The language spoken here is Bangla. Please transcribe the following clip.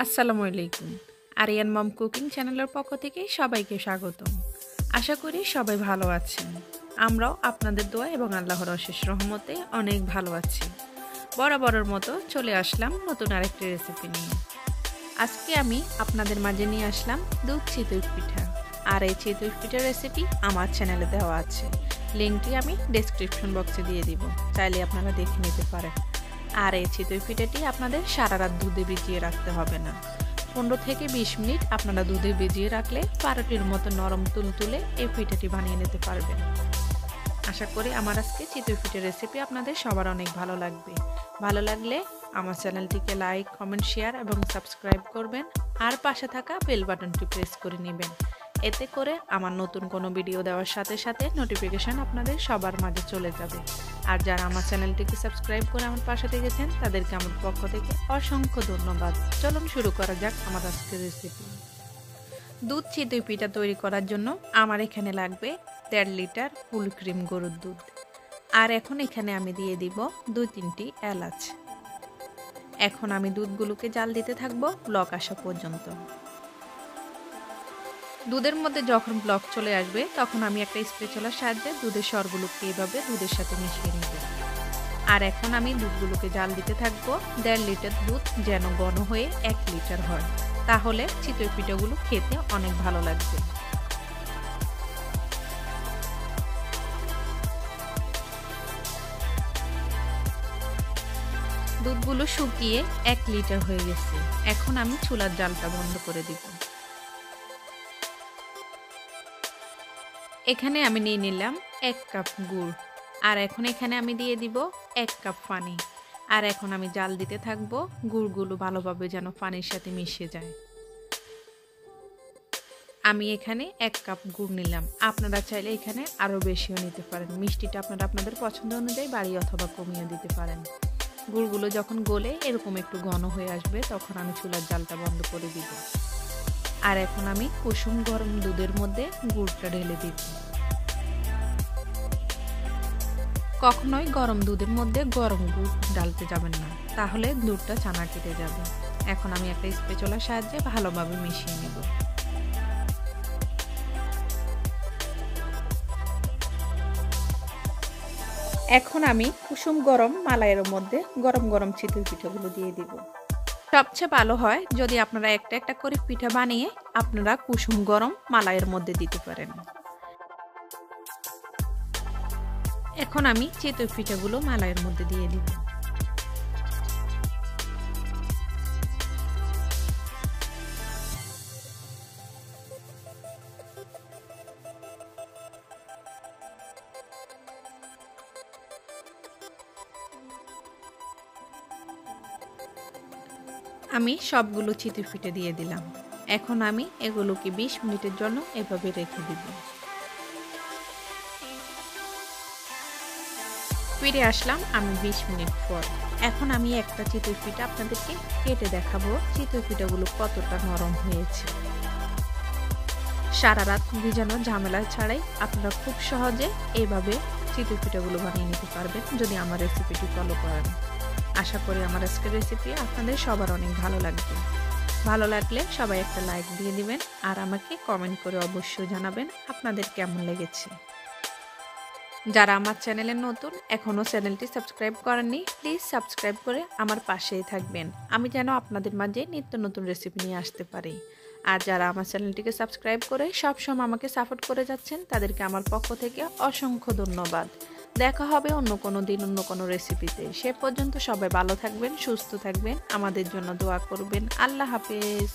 আসসালামু আলাইকুম। আরিয়ান মম কুকিং চ্যানেলের পক্ষ থেকে সবাইকে স্বাগতম। আশা করি সবাই ভালো আছেন। আমরাও আপনাদের দোয়া এবং আল্লাহর অশেষ রহমতে অনেক ভালো আছি। বরাবরের মতো চলে আসলাম নতুন আরেকটি রেসিপি নিয়ে। আজকে আমি আপনাদের মাঝে নিয়ে আসলাম দুধ চিতই পিঠা। আর এই চিতই পিঠার রেসিপি আমার চ্যানেলে দেওয়া আছে, লিঙ্কটি আমি ডেসক্রিপশন বক্সে দিয়ে দিব, চাইলে আপনারা দেখে নিতে পারেন। আর এই চিতই পিঠাটি আপনাদের সারা রাত দুধে ভিজিয়ে রাখতে হবে না, 15 থেকে 20 মিনিট আপনারা দুধে ভিজিয়ে রাখলে পাউরুটির মতো নরম তুলতুলে এই পিঠাটি বানিয়ে নিতে পারবেন। আশা করি আমার আজকে চিতই পিঠার রেসিপি আপনাদের সবার অনেক ভালো লাগবে। ভালো লাগলে আমার চ্যানেলটিকে লাইক, কমেন্ট, শেয়ার এবং সাবস্ক্রাইব করবেন, আর পাশে থাকা বেল বাটনটি প্রেস করে নেবেন। এতে করে আমার নতুন কোনো ভিডিও দেওয়ার সাথে সাথে নোটিফিকেশন আপনাদের সবার মাঝে চলে যাবে। আর যারা আমার চ্যানেলটিকে সাবস্ক্রাইব করে আমার পাশে থেকেছেন তাদেরকে আমার পক্ষ থেকে অসংখ্য ধন্যবাদ। চলুন শুরু করা যাক আমার আজকের রেসিপি। দুধ চিতই পিঠা তৈরি করার জন্য আমার এখানে লাগবে 1.5 লিটার ফুল ক্রিম গরুর দুধ। আর এখন এখানে আমি দিয়ে দিব 2-3টি এলাচ। এখন আমি দুধগুলোকে জাল দিতে থাকবো ব্লক আসা পর্যন্ত। দুধের মধ্যে যখন ব্লক চলে আসবে তখন আমি একটা স্প্যাচুলার সাহায্যে দুধের সরগুলোকে এভাবে দুধের সাথে মিশিয়ে নেব। আর এখন আমি দুধগুলোকে জাল দিতে থাকবো 1.5 লিটার দুধ যেন ঘন হয়ে 1 লিটার হয়, তাহলে চিতই পিঠাগুলো খেতে অনেক ভালো লাগবে। দুধগুলো শুকিয়ে 1 লিটার হয়ে গেছে। এখন আমি চুলার জালটা বন্ধ করে দিব। এখানে আমি নিয়ে নিলাম 1 কাপ গুড়। আর এখন এখানে আমি দিয়ে দিব 1 কাপ পানি। আর এখন আমি জাল দিতে থাকবো গুড়গুলো ভালোভাবে যেন পানির সাথে মিশে যায়। আমি এখানে 1 কাপ গুড় নিলাম, আপনারা চাইলে এখানে আরও বেশিও নিতে পারেন। মিষ্টিটা আপনারা আপনাদের পছন্দ অনুযায়ী বাড়িয়ে অথবা কমিয়ে দিতে পারেন। গুড়গুলো যখন গলে এরকম একটু ঘন হয়ে আসবে তখন আমি চুলার জালটা বন্ধ করে দিব। আর এখন আমি কুসুম গরম দুধের মধ্যে গুড়টা ঢেলে দিব। কখনোই গরম দুধের মধ্যে গরম গুড় ঢালতে যাবেন না, তাহলে দুধটা ছানা কেটে যাবে। এখন আমি একটা স্প্যাচুলার সাহায্যে ভালোভাবে মিশিয়ে নেব। এখন আমি কুসুম গরম মালাইয়ের মধ্যে গরম গরম চিতই পিঠাগুলো দিয়ে দিব। সবচেয়ে ভালো হয় যদি আপনারা একটা একটা করে পিঠা বানিয়ে আপনারা কুসুম গরম মালাইয়ের মধ্যে দিতে পারেন। এখন আমি চিতই পিঠাগুলো মালাইয়ের মধ্যে দিয়ে দিব। আমি সবগুলো চিতই পিঠা দিয়ে দিলাম। এখন আমি এগুলোকে 20 মিনিটের জন্য এভাবে রেখে দিব। ফিরে আসলাম আমি 20 মিনিট পর। এখন আমি একটা চিতই পিঠা আপনাদেরকে কেটে দেখাবো চিতই পিঠাগুলো কতটা নরম হয়েছে। সারা রাত ভিজানো ঝামেলা ছাড়াই আপনারা খুব সহজে এইভাবে চিতই পিঠাগুলো বানিয়ে নিতে পারবেন যদি আমার রেসিপিটি ফলো করেন। আশা করি আমার আজকের রেসিপি আপনাদের সবার অনেক ভালো লাগবে। ভালো লাগলে সবাই একটা লাইক দিয়ে দিবেন, আর আমাকে কমেন্ট করে অবশ্যই জানাবেন আপনাদের কেমন লেগেছে। যারা আমার চ্যানেলে নতুন এখনও চ্যানেলটি সাবস্ক্রাইব করেননি, প্লিজ সাবস্ক্রাইব করে আমার পাশেই থাকবেন, আমি যেন আপনাদের মাঝে নিত্য নতুন রেসিপি নিয়ে আসতে পারি। আর যারা আমার চ্যানেলটিকে সাবস্ক্রাইব করে সবসময় আমাকে সাপোর্ট করে যাচ্ছেন তাদেরকে আমার পক্ষ থেকে অসংখ্য ধন্যবাদ। দেখা হবে অন্য কোনো দিন অন্য কোনো রেসিপিতে। সে পর্যন্ত সবাই ভালো থাকবেন, সুস্থ থাকবেন, আমাদের জন্য দোয়া করবেন। আল্লাহ হাফেজ।